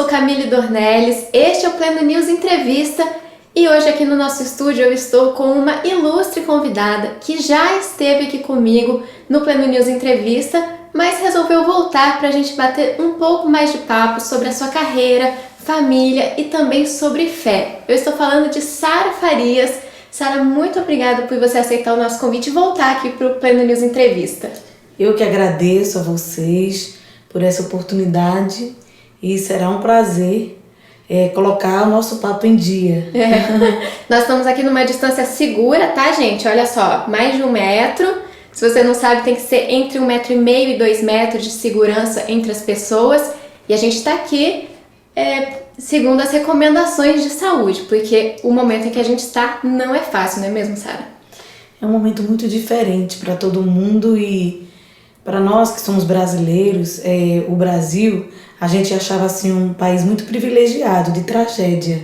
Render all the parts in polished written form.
sou Camille Dornelles, este é o Pleno News Entrevista e hoje aqui no nosso estúdio eu estou com uma ilustre convidada que já esteve aqui comigo no Pleno News Entrevista, mas resolveu voltar para a gente bater um pouco mais de papo sobre a sua carreira, família e também sobre fé. Eu estou falando de Sara Farias. Sara, muito obrigada por você aceitar o nosso convite e voltar aqui para o Pleno News Entrevista. Eu que agradeço a vocês por essa oportunidade e será um prazer colocar o nosso papo em dia. Nós estamos aqui numa distância segura, tá, gente? Olha só, mais de 1 metro. Se você não sabe, tem que ser entre 1,5 m e 2 metros de segurança entre as pessoas. E a gente está aqui segundo as recomendações de saúde, porque o momento em que a gente está não é fácil, não é mesmo, Sara? É um momento muito diferente para todo mundo e para nós que somos brasileiros, o Brasil, a gente achava assim um país muito privilegiado, de tragédia.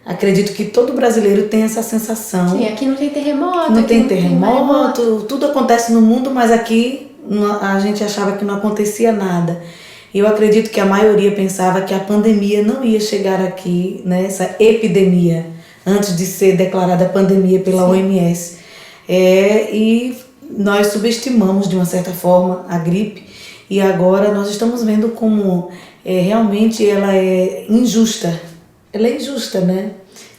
Acredito que todo brasileiro tem essa sensação. Sim, aqui não tem terremoto. Não tem terremoto, tudo acontece no mundo, mas aqui a gente achava que não acontecia nada. E eu acredito que a maioria pensava que a pandemia não ia chegar aqui, né, essa epidemia, antes de ser declarada pandemia pela OMS. E nós subestimamos de uma certa forma a gripe e agora nós estamos vendo como realmente ela é injusta. Ela é injusta, né?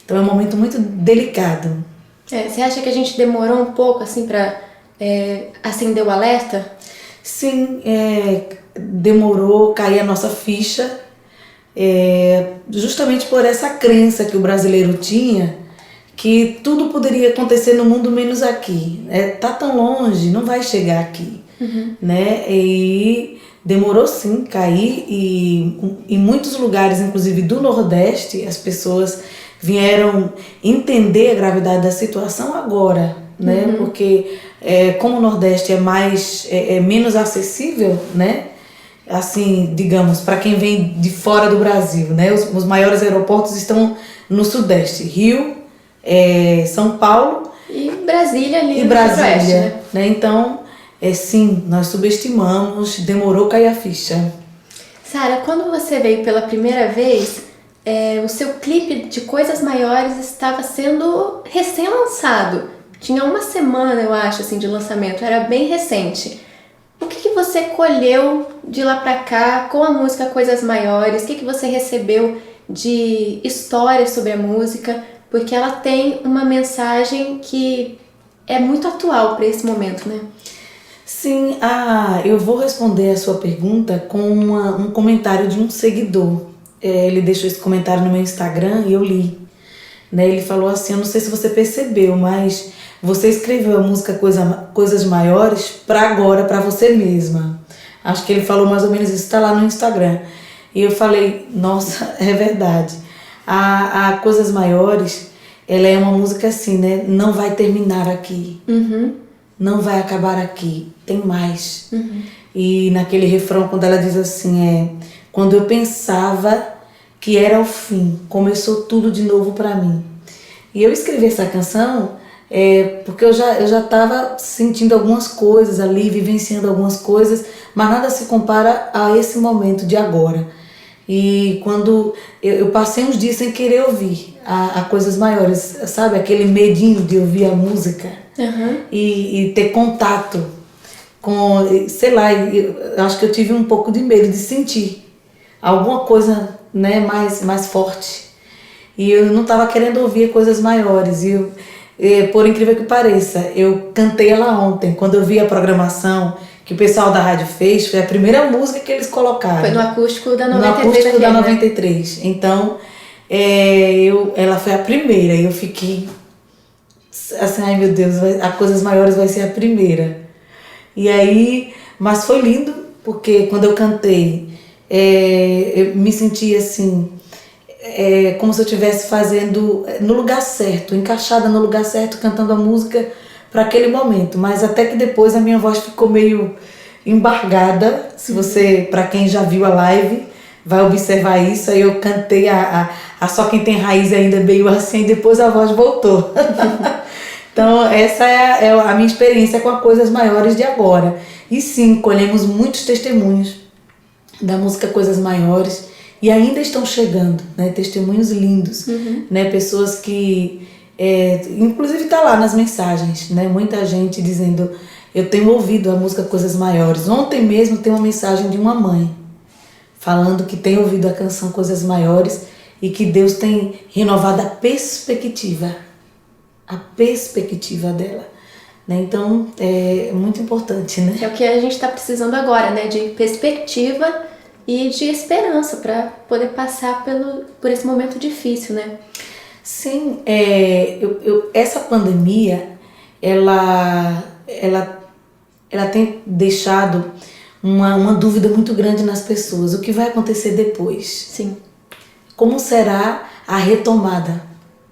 Então é um momento muito delicado. Você acha que a gente demorou um pouco assim para acender o alerta? Sim, demorou cair a nossa ficha, justamente por essa crença que o brasileiro tinha que tudo poderia acontecer no mundo menos aqui. Tá tão longe, não vai chegar aqui. Né? E demorou sim cair e em muitos lugares, inclusive do Nordeste, as pessoas vieram entender a gravidade da situação agora, né? Porque como o Nordeste é menos acessível, né? Assim, digamos, para quem vem de fora do Brasil, né? Os maiores aeroportos estão no Sudeste, Rio, São Paulo e Brasília ali no Brasília, né? Então, sim, nós subestimamos, demorou cair a ficha. Sara, quando você veio pela primeira vez, o seu clipe de Coisas Maiores estava sendo recém-lançado. Tinha 1 semana, eu acho, assim, de lançamento, era bem recente. O que você colheu de lá pra cá com a música Coisas Maiores? O que você recebeu de histórias sobre a música? Porque ela tem uma mensagem que é muito atual para esse momento, né? Sim, eu vou responder a sua pergunta com um comentário de um seguidor. Ele deixou esse comentário no meu Instagram e eu li. Né? Ele falou assim, eu não sei se você percebeu, mas você escreveu a música Coisas Maiores para agora, para você mesma. Acho que ele falou mais ou menos isso, está lá no Instagram. E eu falei, nossa, é verdade. A Coisas Maiores, ela é uma música assim, né? Não vai terminar aqui. Não vai acabar aqui, tem mais. E naquele refrão, quando ela diz assim, quando eu pensava que era o fim, começou tudo de novo para mim. E eu escrevi essa canção porque eu já estava sentindo algumas coisas ali, vivenciando algumas coisas, mas nada se compara a esse momento de agora. E quando eu passei uns dias sem querer ouvir a Coisas Maiores, sabe? Aquele medinho de ouvir a música e ter contato com, sei lá, eu acho que eu tive um pouco de medo de sentir alguma coisa, né, mais forte. E eu não estava querendo ouvir Coisas Maiores. Por incrível que pareça, eu cantei ela ontem, quando eu vi a programação que o pessoal da rádio fez, foi a primeira música que eles colocaram. Foi no acústico da 93. No acústico da 93. Então, ela foi a primeira. E eu fiquei assim, ai meu Deus, a Coisas Maiores vai ser a primeira. E aí, mas foi lindo, porque quando eu cantei, eu me senti assim, como se eu estivesse fazendo no lugar certo, encaixada no lugar certo, cantando a música para aquele momento, mas até que depois a minha voz ficou meio embargada. Se você, para quem já viu a live, vai observar isso. Aí eu cantei a Só Quem Tem Raiz ainda meio assim, e depois a voz voltou. Então essa é a minha experiência com as Coisas Maiores de agora. E sim, colhemos muitos testemunhos da música Coisas Maiores E ainda estão chegando, né? Testemunhos lindos, né? Pessoas que, inclusive está lá nas mensagens, né? Muita gente dizendo, eu tenho ouvido a música Coisas Maiores. Ontem mesmo tem uma mensagem de uma mãe falando que tem ouvido a canção Coisas Maiores e que Deus tem renovado a perspectiva dela. Né? Então, é muito importante, né? É o que a gente está precisando agora, né? De perspectiva e de esperança para poder passar por esse momento difícil, né? Sim, essa pandemia, ela tem deixado uma dúvida muito grande nas pessoas. O que vai acontecer depois? Sim. Como será a retomada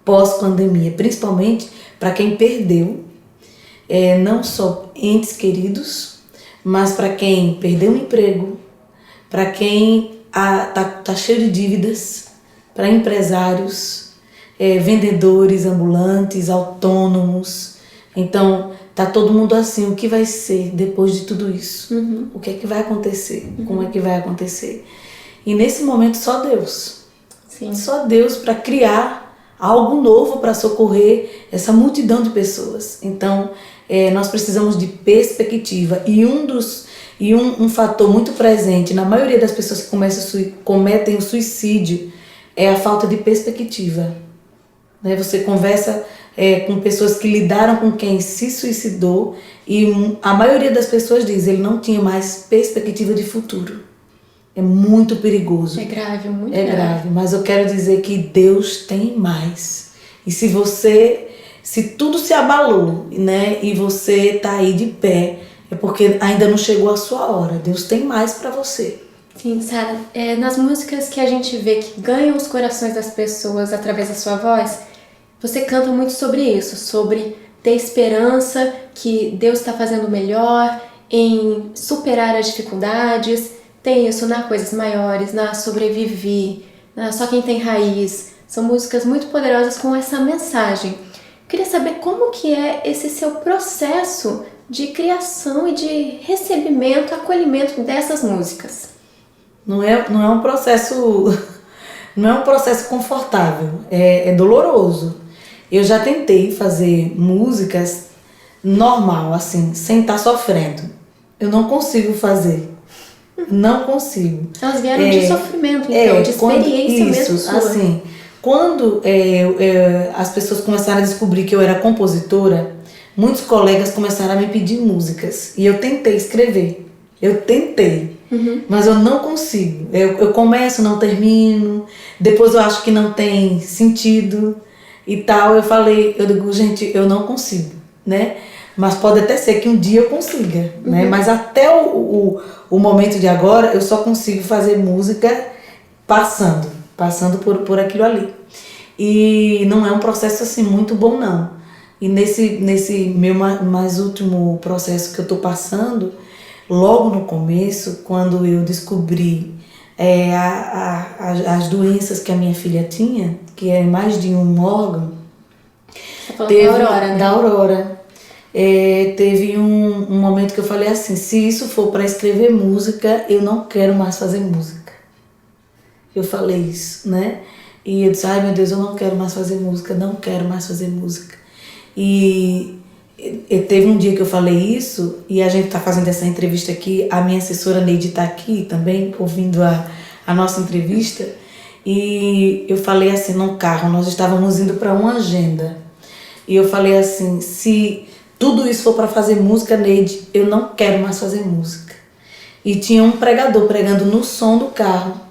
pós-pandemia? Principalmente para quem perdeu, não só entes queridos, mas para quem perdeu o emprego, para quem tá cheio de dívidas, para empresários, vendedores ambulantes, autônomos. Então, tá todo mundo assim, o que vai ser depois de tudo isso? O que é que vai acontecer? Como é que vai acontecer? E nesse momento só Deus. Sim. Só Deus para criar algo novo para socorrer essa multidão de pessoas. Então, nós precisamos de perspectiva. E um fator muito presente na maioria das pessoas que cometem o suicídio é a falta de perspectiva. Né? Você conversa com pessoas que lidaram com quem se suicidou e a maioria das pessoas diz ele não tinha mais perspectiva de futuro. É muito perigoso. É grave, muito grave. É grave, mas eu quero dizer que Deus tem mais. E se tudo se abalou, né, e você tá aí de pé, é porque ainda não chegou a sua hora. Deus tem mais para você. Sim, Sara, nas músicas que a gente vê que ganham os corações das pessoas através da sua voz, você canta muito sobre isso, sobre ter esperança, que Deus está fazendo melhor, em superar as dificuldades. Tem isso na Coisas Maiores, na Sobrevivi, na Só Quem Tem Raiz. São músicas muito poderosas com essa mensagem. Queria saber como que é esse seu processo de criação e de recebimento, acolhimento dessas músicas. Não é um processo, não é um processo confortável, é doloroso. Eu já tentei fazer músicas normal, assim, sem estar sofrendo. Eu não consigo fazer. Não consigo. Elas vieram de sofrimento, então, de experiência mesmo sua. Assim, quando as pessoas começaram a descobrir que eu era compositora, muitos colegas começaram a me pedir músicas. E eu tentei escrever. Mas eu não consigo. Eu começo, não termino. Depois eu acho que não tem sentido e tal. Eu digo, gente, eu não consigo, né? Mas pode até ser que um dia eu consiga, né? Mas até o momento de agora, eu só consigo fazer música passando por aquilo ali. E não é um processo assim muito bom, não. E nesse meu mais último processo que eu tô passando, logo no começo, quando eu descobri as doenças que a minha filha tinha, que é mais de um órgão, você falou da Aurora, né? Da Aurora. Teve um momento que eu falei assim, se isso for para escrever música, eu não quero mais fazer música. Eu falei isso, né? E eu disse, ai meu Deus, eu não quero mais fazer música, não quero mais fazer música. E teve um dia que eu falei isso, e a gente tá fazendo essa entrevista aqui, a minha assessora Neide tá aqui também, ouvindo a nossa entrevista, e eu falei assim no carro, nós estávamos indo para uma agenda, e eu falei assim, se tudo isso for para fazer música, Neide, eu não quero mais fazer música. E tinha um pregador pregando no som do carro.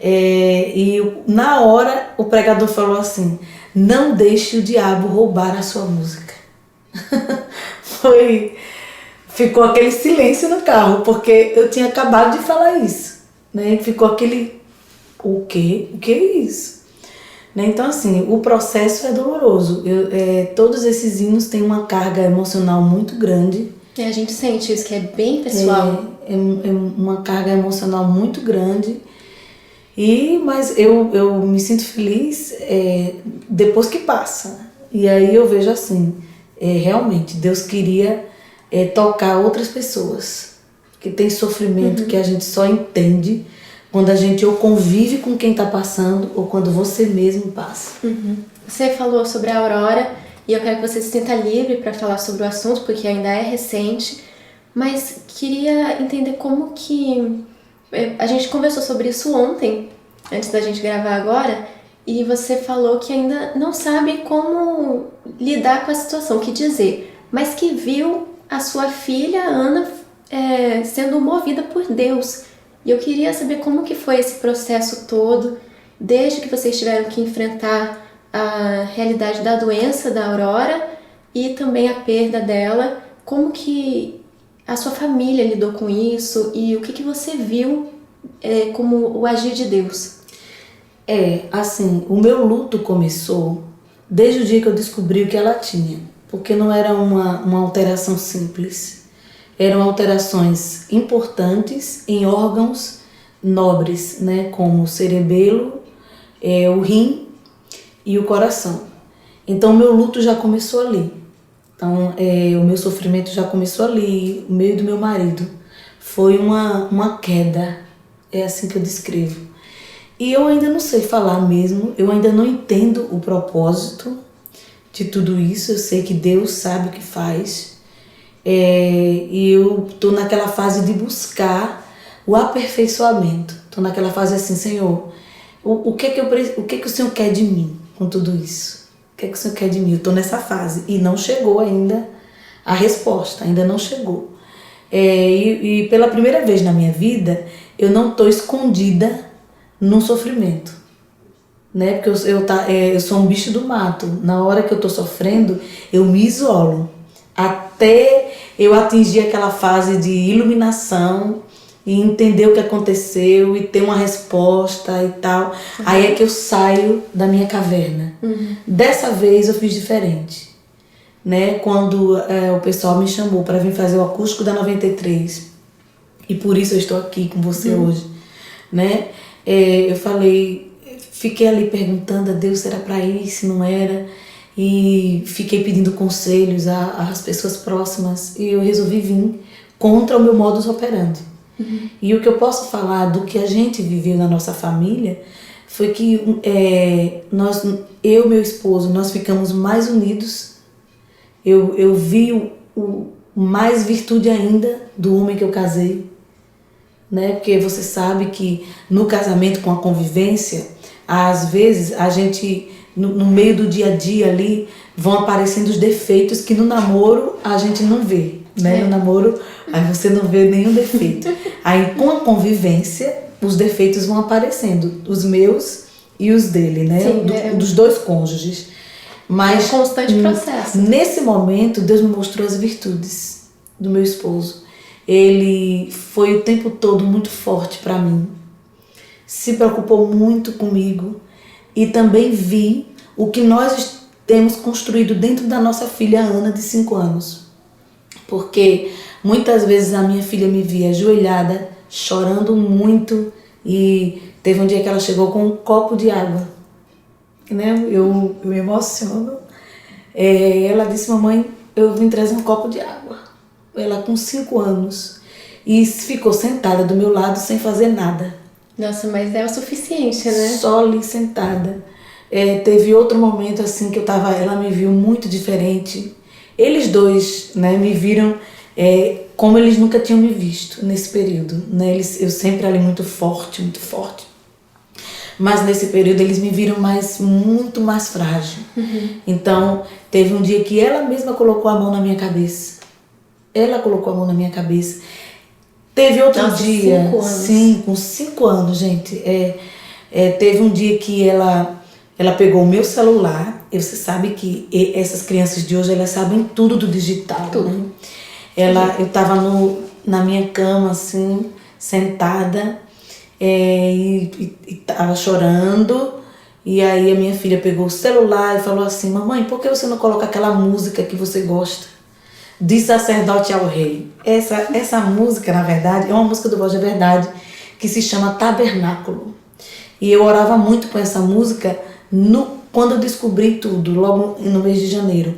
E na hora o pregador falou assim, não deixe o diabo roubar a sua música. Ficou aquele silêncio no carro, porque eu tinha acabado de falar isso, né? Ficou aquele, o quê? O que é isso? Né? Então assim, o processo é doloroso. Todos esses hinos têm uma carga emocional muito grande. A gente sente isso, que é bem pessoal. É uma carga emocional muito grande. Mas eu me sinto feliz depois que passa. E aí eu vejo assim, realmente, Deus queria tocar outras pessoas que tem sofrimento que a gente só entende quando a gente ou convive com quem está passando ou quando você mesmo passa. Você falou sobre a Aurora e eu quero que você se sinta livre para falar sobre o assunto, porque ainda é recente, mas queria entender como que... A gente conversou sobre isso ontem, antes da gente gravar agora, e você falou que ainda não sabe como lidar com a situação, o que dizer, mas que viu a sua filha, Ana, sendo movida por Deus. E eu queria saber como que foi esse processo todo, desde que vocês tiveram que enfrentar a realidade da doença da Aurora e também a perda dela, como que a sua família lidou com isso e o que você viu como o agir de Deus. Assim, o meu luto começou desde o dia que eu descobri o que ela tinha, porque não era uma alteração simples, eram alterações importantes em órgãos nobres, né, como o cerebelo, o rim e o coração. Então, o meu luto já começou ali. Então, o meu sofrimento já começou ali, o meu e do meu marido. Foi uma queda, é assim que eu descrevo. E eu ainda não sei falar mesmo, eu ainda não entendo o propósito de tudo isso. Eu sei que Deus sabe o que faz. E eu estou naquela fase de buscar o aperfeiçoamento. Estou naquela fase assim, Senhor, o que o Senhor quer de mim com tudo isso? O que o Senhor quer de mim? Eu estou nessa fase e não chegou ainda a resposta, ainda não chegou. E pela primeira vez na minha vida, eu não estou escondida no sofrimento, né? Porque eu sou um bicho do mato. Na hora que eu estou sofrendo, eu me isolo até eu atingir aquela fase de iluminação e entender o que aconteceu e ter uma resposta e tal. Aí é que eu saio da minha caverna. Dessa vez eu fiz diferente, né? Quando o pessoal me chamou para vir fazer o acústico da 93, e por isso eu estou aqui com você hoje, né? Eu fiquei ali perguntando a Deus se era para ir, se não era, e fiquei pedindo conselhos às pessoas próximas, e eu resolvi vir contra o meu modus operandi. E o que eu posso falar do que a gente viveu na nossa família foi que eu e meu esposo, nós ficamos mais unidos. Eu vi mais virtude ainda do homem que eu casei, né? Porque você sabe que no casamento, com a convivência, às vezes a gente, no meio do dia a dia ali, vão aparecendo os defeitos que no namoro a gente não vê, né? No namoro aí você não vê nenhum defeito. Aí com a convivência os defeitos vão aparecendo, os meus e os dele, né? Sim, dos dois cônjuges. Mas é um constante processo. Nesse momento Deus me mostrou as virtudes do meu esposo. Ele foi o tempo todo muito forte para mim, se preocupou muito comigo, e também vi o que nós temos construído dentro da nossa filha Ana, de 5 anos. Porque muitas vezes a minha filha me via ajoelhada, chorando muito, e teve um dia que ela chegou com um copo de água, né? Eu me emociono. Ela disse: mamãe, eu vim trazer um copo de água. Ela com 5 anos, e ficou sentada do meu lado sem fazer nada. Nossa, mas é o suficiente, né? Só ali sentada. Teve outro momento assim que ela me viu muito diferente. Eles dois, né, me viram como eles nunca tinham me visto nesse período, né? Eu sempre ali muito forte, muito forte. Mas nesse período eles me viram muito mais frágil. Então teve um dia que ela mesma colocou a mão na minha cabeça. Ela colocou a mão na minha cabeça. Teve outro dia, 5 anos. Sim, com 5 anos, gente. Teve um dia que ela pegou o meu celular. E você sabe que essas crianças de hoje, elas sabem tudo do digital. Tudo. Né? Eu estava na minha cama, assim, sentada, e estava chorando. E aí a minha filha pegou o celular e falou assim: mamãe, por que você não coloca aquela música que você gosta? De Sacerdote ao Rei. Essa música, na verdade, é uma música do Voz da Verdade, que se chama Tabernáculo. E eu orava muito com essa música quando eu descobri tudo, logo no mês de janeiro.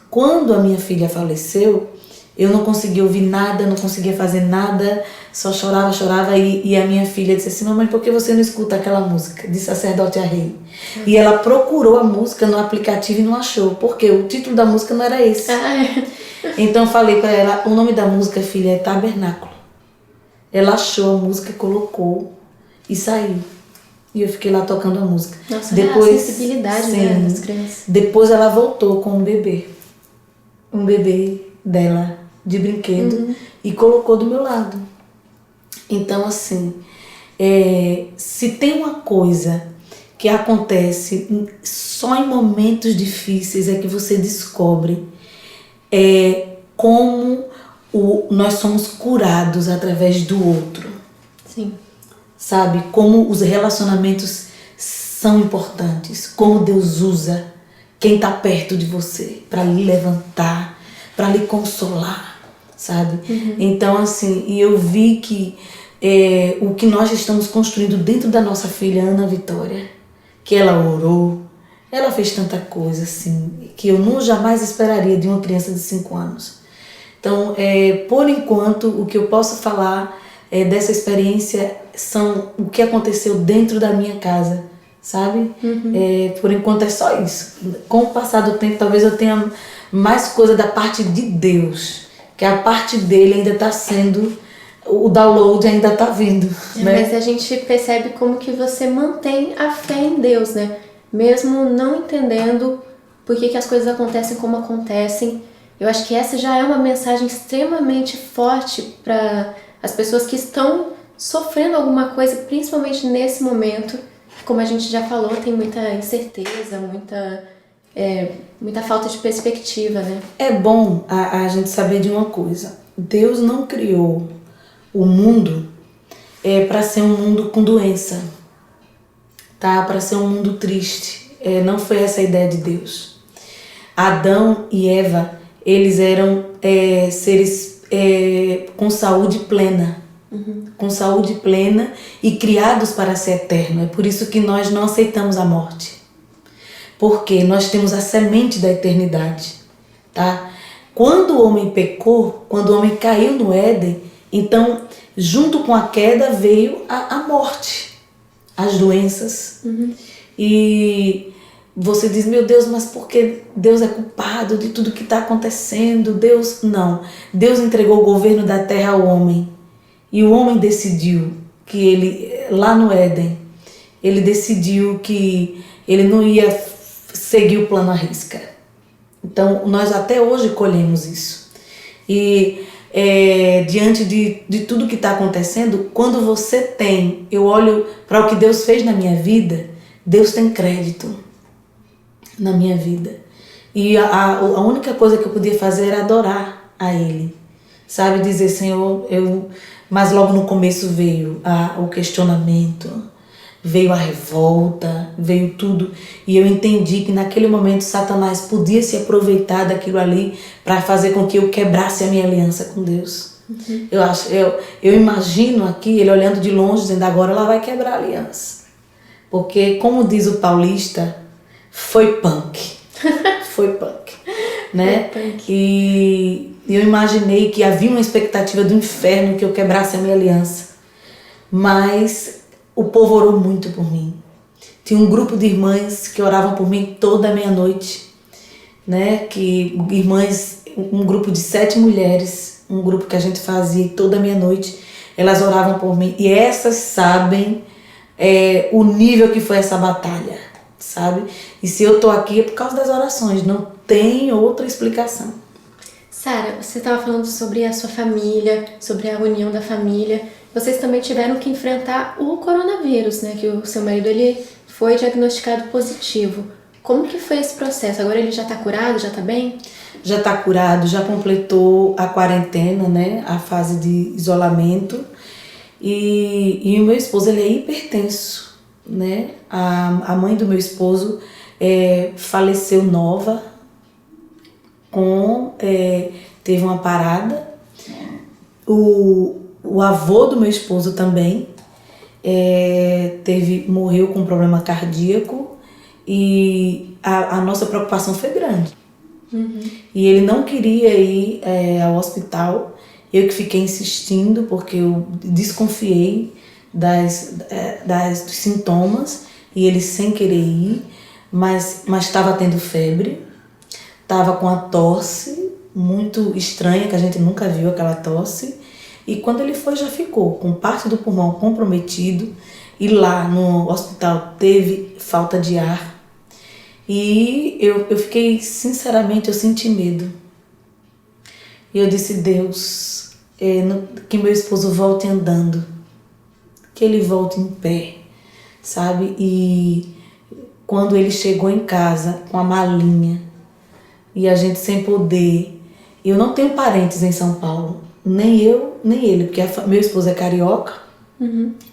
Quando a minha filha faleceu, Eu não conseguia ouvir nada, não conseguia fazer nada, só chorava. E a minha filha disse assim: mamãe, por que você não escuta aquela música de Sacerdote a Rei? E ela procurou a música no aplicativo e não achou, porque o título da música não era esse. Então eu falei para ela: o nome da música, filha, é Tabernáculo. Ela achou a música, colocou e saiu. E eu fiquei lá tocando a música. Nossa, depois, a sensibilidade, sim, né, das crianças. Depois ela voltou com um bebê dela de brinquedo, e colocou do meu lado. Então, assim, se tem uma coisa que acontece só em momentos difíceis é que você descobre como nós somos curados através do outro. Sim. Sabe? Como os relacionamentos são importantes, como Deus usa quem está perto de você para lhe levantar, para lhe consolar, sabe? Então, assim, e eu vi que o que nós estamos construindo dentro da nossa filha Ana Vitória, que ela orou, ela fez tanta coisa, assim, que eu jamais esperaria de uma criança de 5 anos. Então, por enquanto, o que eu posso falar dessa experiência são o que aconteceu dentro da minha casa, sabe? Por enquanto é só isso. Com o passar do tempo, talvez eu tenha mais coisa da parte de Deus, que a parte dele ainda está sendo, o download ainda está vindo. Né? Mas a gente percebe como que você mantém a fé em Deus, né? Mesmo não entendendo por que as coisas acontecem como acontecem. Eu acho que essa já é uma mensagem extremamente forte para as pessoas que estão sofrendo alguma coisa, principalmente nesse momento. Como a gente já falou, tem muita incerteza, muita falta de perspectiva, né? É bom a gente saber de uma coisa. Deus não criou o mundo para ser um mundo com doença, tá? Para ser um mundo triste. Não foi essa a ideia de Deus. Adão e Eva, eles eram seres com saúde plena. Com saúde plena e criados para ser eterno. É por isso que nós não aceitamos a morte. Porque nós temos a semente da eternidade. Tá? Quando o homem pecou, quando o homem caiu no Éden, então, junto com a queda veio a morte, as doenças. E você diz: meu Deus, mas por que Deus é culpado de tudo que está acontecendo? Deus entregou o governo da terra ao homem. E o homem decidiu que ele, lá no Éden, ele decidiu que ele não ia seguir o plano à risca. Então, nós até hoje colhemos isso. E diante de tudo que está acontecendo, quando eu olho para o que Deus fez na minha vida, Deus tem crédito na minha vida. E a única coisa que eu podia fazer era adorar a Ele. Sabe, dizer: Senhor, mas logo no começo veio o questionamento, veio a revolta, veio tudo. E eu entendi que naquele momento Satanás podia se aproveitar daquilo ali para fazer com que eu quebrasse a minha aliança com Deus. Eu imagino aqui ele olhando de longe, dizendo: agora ela vai quebrar a aliança. Porque, como diz o paulista, foi punk. Foi punk. Né? E eu imaginei que havia uma expectativa do inferno que eu quebrasse a minha aliança. Mas o povo orou muito por mim. Tinha um grupo de irmãs que oravam por mim toda a meia-noite, né? Um grupo de 7 mulheres, um grupo que a gente fazia toda a meia-noite, elas oravam por mim. E essas sabem o nível que foi essa batalha, sabe? E se eu tô aqui é por causa das orações, não tem outra explicação. Sara, você estava falando sobre a sua família, sobre a união da família. Vocês também tiveram que enfrentar o coronavírus, né? Que o seu marido ele foi diagnosticado positivo. Como que foi esse processo? Agora ele já está curado, já está bem? Já está curado, já completou a quarentena, né? A fase de isolamento. E o meu esposo, ele é hipertenso, né? A mãe do meu esposo faleceu nova, teve uma parada. O avô do meu esposo também morreu com um problema cardíaco, e a nossa preocupação foi grande. E ele não queria ir ao hospital. Eu que fiquei insistindo, porque eu desconfiei dos sintomas, e ele sem querer ir, mas estava tendo febre, estava com a tosse muito estranha, que a gente nunca viu aquela tosse, e quando ele foi já ficou com parte do pulmão comprometido, e lá no hospital teve falta de ar, e eu fiquei, sinceramente, eu senti medo. E eu disse, Deus, que meu esposo volte andando, que ele volte em pé, sabe? E quando ele chegou em casa com a malinha, e a gente sem poder, eu não tenho parentes em São Paulo, nem eu, nem ele, porque meu esposo é carioca,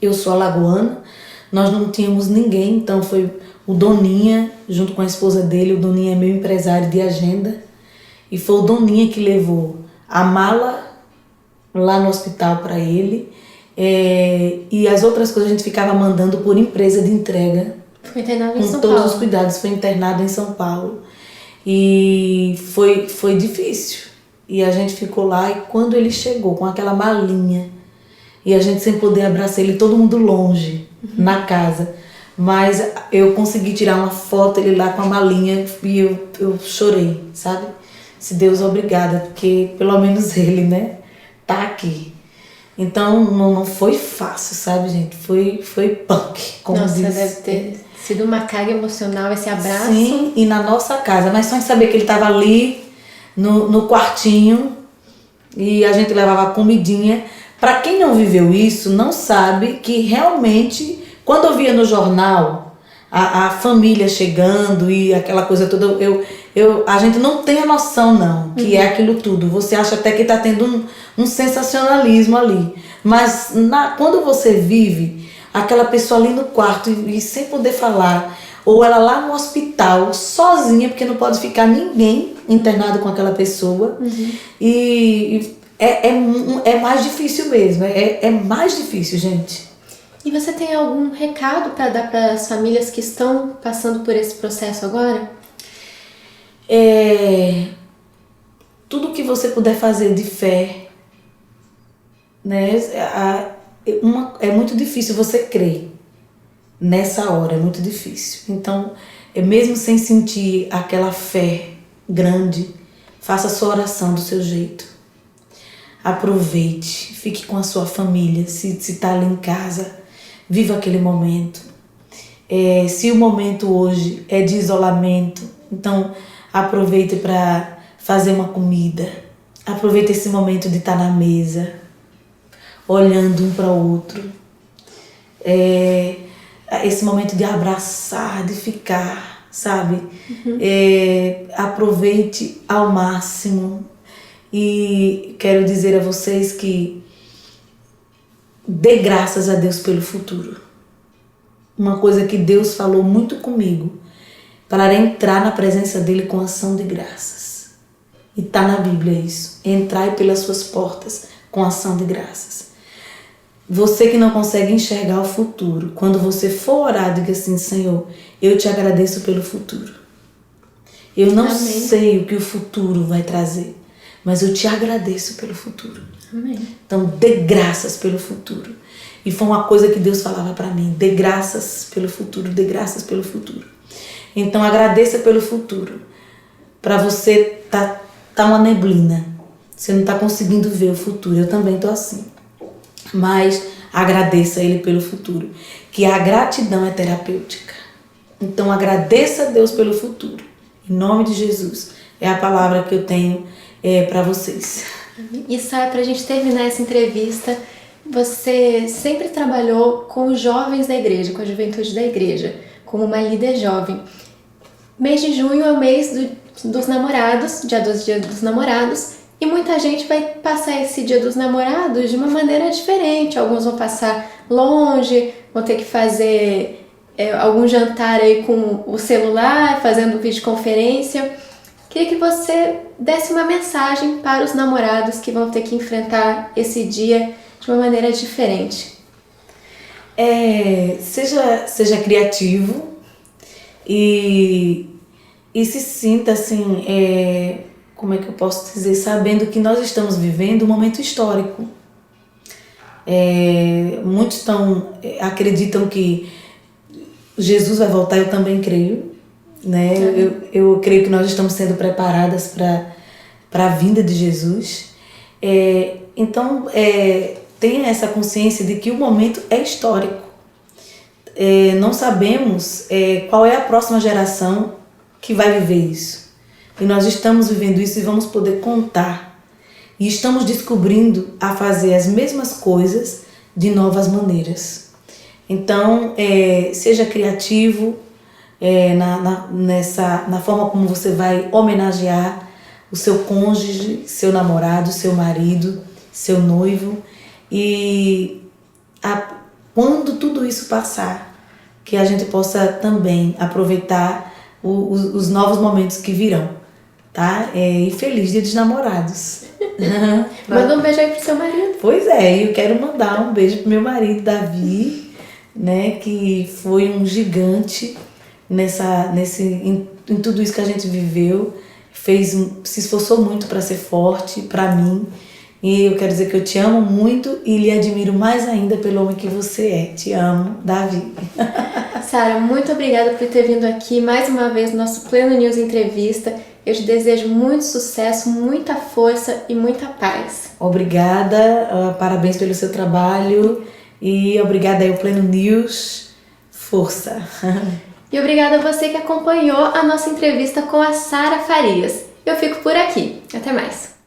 eu sou alagoana, nós não tínhamos ninguém, então foi o Doninha, junto com a esposa dele, o Doninha é meu empresário de agenda, e foi o Doninha que levou a mala lá no hospital para ele, e as outras coisas a gente ficava mandando por empresa de entrega. Foi internado em com São todos Paulo. os cuidados, foi internado em São Paulo. E foi difícil. E a gente ficou lá, e quando ele chegou com aquela malinha, e a gente sem poder abraçar ele, todo mundo longe, na casa. Mas eu consegui tirar uma foto, ele lá com a malinha, e eu chorei, sabe? Se Deus, obrigada, porque pelo menos ele, né, tá aqui. Então não foi fácil, sabe, gente? Foi punk, como Nossa, diz. deve ter sido uma carga emocional esse abraço. Sim, e na nossa casa, mas só em saber que ele estava ali no quartinho e a gente levava a comidinha. Para quem não viveu isso, não sabe que realmente, quando eu via no jornal a família chegando e aquela coisa toda, a gente não tem a noção não, que é aquilo tudo. Você acha até que está tendo um sensacionalismo ali. Mas quando você vive, aquela pessoa ali no quarto e sem poder falar, ou ela lá no hospital, sozinha, porque não pode ficar ninguém internado com aquela pessoa, e é mais difícil mesmo, é mais difícil, gente. E você tem algum recado para dar para as famílias que estão passando por esse processo agora? Tudo que você puder fazer de fé, né? É muito difícil você crer nessa hora, é muito difícil. Então, mesmo sem sentir aquela fé grande, faça a sua oração do seu jeito. Aproveite, fique com a sua família, se está ali em casa, viva aquele momento. Se o momento hoje é de isolamento, então aproveite para fazer uma comida, aproveite esse momento de estar na mesa, olhando um para o outro, esse momento de abraçar, de ficar, sabe? Aproveite ao máximo. E quero dizer a vocês que dê graças a Deus pelo futuro. Uma coisa que Deus falou muito comigo, para entrar na presença dele com ação de graças. E está na Bíblia isso. Entrai pelas suas portas com ação de graças. Você que não consegue enxergar o futuro, quando você for orar, diga assim, Senhor, eu te agradeço pelo futuro. Eu não sei o que o futuro vai trazer, mas eu te agradeço pelo futuro. Amém. Então, dê graças pelo futuro. E foi uma coisa que Deus falava para mim, dê graças pelo futuro, dê graças pelo futuro. Então, agradeça pelo futuro. Para você tá uma neblina, você não está conseguindo ver o futuro, eu também estou assim. Mas agradeça a Ele pelo futuro, que a gratidão é terapêutica. Então, agradeça a Deus pelo futuro. Em nome de Jesus, é a palavra que eu tenho para vocês. E Sara, para a gente terminar essa entrevista, você sempre trabalhou com os jovens da igreja, com a juventude da igreja, como uma líder jovem. Mês de junho é o mês dos namorados, dia 12 dia dos namorados, e muita gente vai passar esse dia dos namorados de uma maneira diferente. Alguns vão passar longe, vão ter que fazer algum jantar aí com o celular, fazendo videoconferência. Queria que você desse uma mensagem para os namorados que vão ter que enfrentar esse dia de uma maneira diferente. Seja criativo e e se sinta assim, como é que eu posso dizer, sabendo que nós estamos vivendo um momento histórico. Muitos acreditam que Jesus vai voltar, eu também creio, né? Eu creio que nós estamos sendo preparadas para a vinda de Jesus. Então, tenha essa consciência de que o momento é histórico. Não sabemos qual é a próxima geração que vai viver isso. E nós estamos vivendo isso e vamos poder contar. E estamos descobrindo a fazer as mesmas coisas de novas maneiras. Então, seja criativo na forma como você vai homenagear o seu cônjuge, seu namorado, seu marido, seu noivo. E quando tudo isso passar, que a gente possa também aproveitar os novos momentos que virão, tá? E feliz Dia dos Namorados. Manda um beijo aí pro seu marido. Pois eu quero mandar um beijo pro meu marido, Davi, né? Que foi um gigante em tudo isso que a gente viveu. Se esforçou muito para ser forte, para mim. E eu quero dizer que eu te amo muito e lhe admiro mais ainda pelo homem que você é. Te amo, Davi. Sara, muito obrigada por ter vindo aqui mais uma vez no nosso Pleno News Entrevista. Eu te desejo muito sucesso, muita força e muita paz. Obrigada, parabéns pelo seu trabalho e obrigada aí ao Pleno News. Força! E obrigada a você que acompanhou a nossa entrevista com a Sara Farias. Eu fico por aqui. Até mais.